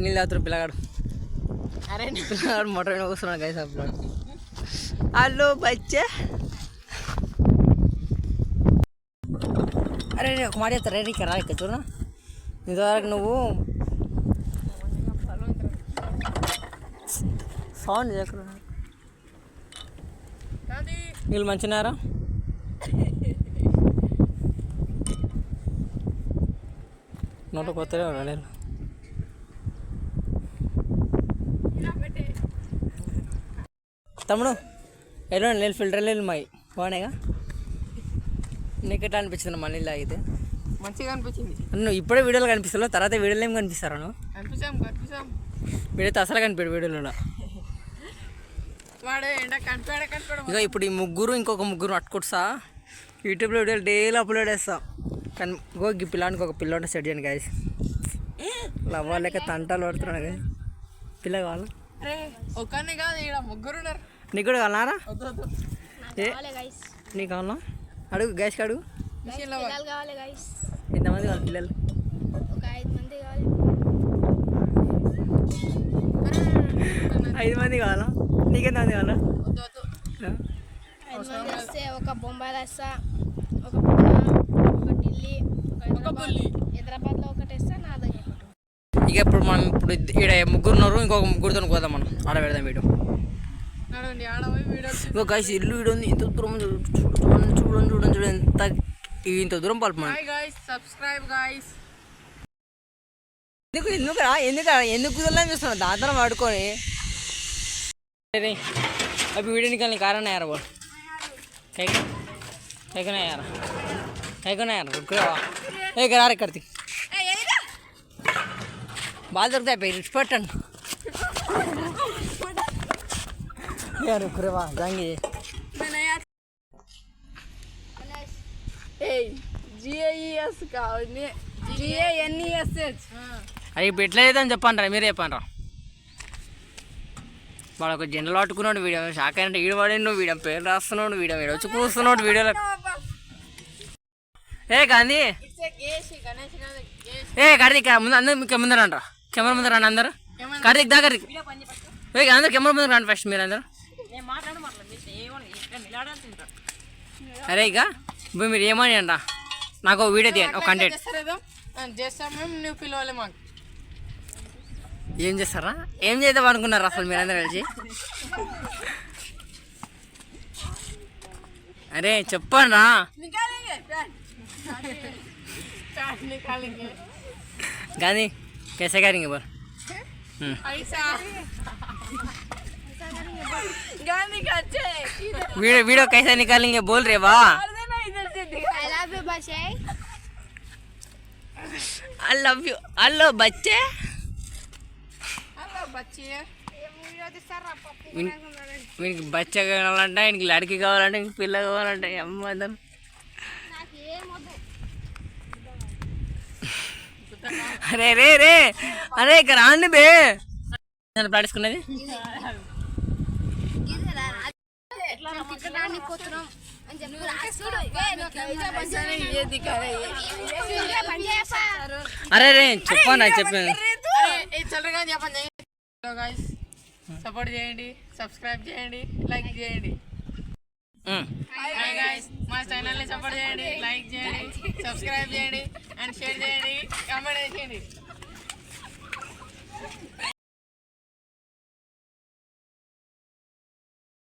నీళ్ళు తాగుతారు పిల్లగాడు. అరే పిల్లగాడు మొట్ట మీద కూర్చున్నాడు గైస్ అప్పుడు. హలో బచ్చా. అరే ఒక మాట చెప్తారా నీకు రా ఇక్కడ చూడ. ఇంతవరకు నువ్వు సౌండ్ చేయకుండా నీళ్ళు మంచినారా? నోట కొత్తగా ఉన్నాడు. తమ్ముడు ఎలా నీళ్ళు ఫిల్టర్ నీళ్ళు మాయి బాగున్నాయిగా. నీకు ఎట్లా అనిపించింది మా నీళ్ళు తాగితే? మంచిగా అనిపించింది. నువ్వు ఇప్పుడే వీడియోలో కనిపిస్తావు, తర్వాత వీడియోలో ఏం కనిపిస్తారా? నువ్వు కనిపిస్తాం వీడియోతో అసలు కనిపించాడు వీడియోలో. ఇక ఇప్పుడు ఈ ముగ్గురు ఇంకొక ముగ్గురు అట్టుకొస్తా యూట్యూబ్లో వీడియోలు డైలీ అప్లోడ్ చేస్తా. కానీ ఇంకో ఈ పిల్లానికి ఒక పిల్లోని సెట్ చేయండి గాయస్. లవ్ లేక తంటాలు పడుతున్నాడు గాయస్. పిల్ల కావాలా? ముగ్గురు నీకు కూడా కావాలరా? నీకు కావాలా? అడుగు గైస్కి అడుగు. ఎంతమంది కావాలి పిల్లలు? 5 మంది కావాలా? నీకెంతమంది కావాలా? ఒక బొంబాయి వేస్తా, ఒక పుట్ట, ఒక ఢిల్లీ, ఒక హైదరాబాద్లో ఒకటి వేస్తా, నా దగ్గర. ఇక ఇప్పుడు మనం ఇక్కడ ముగ్గురు ఉన్నారు, ఇంకొక ముగ్గురితో పోదాం మనం. ఆడ పెడదాం వీడియో. ఇంకో గైస్ ఇల్లు వీడు ఉంది. ఇంత దూరం చూడండి ఎంత ఇంత దూరం పలుపు. ఎందుకు కుదరలేని చూస్తున్నావు దాంతో పడుకొని. अभी वीडियो निकालने कारण है यार वो है ना यार रुक रहा है करारे करती बाल दरता है पेरिस पटन यार रुक रहा जाएंगे GAES का GANESH అవి పెట్టలేదని చెప్పండి రా, మీరే చెప్పండి రా. వాడు ఒక జెండలు పట్టుకున్నాడు. వీడియో షాక్ అయినట్టు ఈడు పడిండు. వీడియో పేరు రాస్తున్నాడు. వీడియో మీద వచ్చి కూస్తున్నాడు వీడియోలో. ఏ గాంధీ కార్తీక్ ముందు అందరు ముందర రండి రా. కెమెరా ముందర రండి అందరు. కార్తీక్ దా కార్తీక్ అందరు కెమెరా ముందర రండి ఫస్ట్ మీరు అందరు. అరే ఇక ఇప్పుడు మీరు ఏమని అంట నాకు ఒక వీడియో తీయండి, ఒక కంటెంట్ ఏం చేస్తారా? ఏం చేద్దాం అనుకున్నారు అసలు మీరందరూ కలిసి? అరే చెప్పండి రా. गांधी कैसे करेंगे बोल? गांधी का वीडियो कैसे निकालेंगे बोल रहे वाह. I love you. Hello बच्चे. వీనికి బచ్చ కావాలంటే ఆయనకి లడికి కావాలంటే ఇంక పిల్ల కావాలంటే అమ్మ. అరే రే రే అరే ఇక్కడ రాండి బే. పాడేసుకున్నది అరే రే చెప్పండి చెప్పండి. సపోర్ట్ చేయండి, సబ్స్క్రైబ్ చేయండి, లైక్ చేయండి. మా ఛానల్ని సపోర్ట్ చేయండి, లైక్ చేయండి, సబ్స్క్రైబ్ చేయండి అండ్ షేర్ చేయండి, కామెంట్ చేయండి.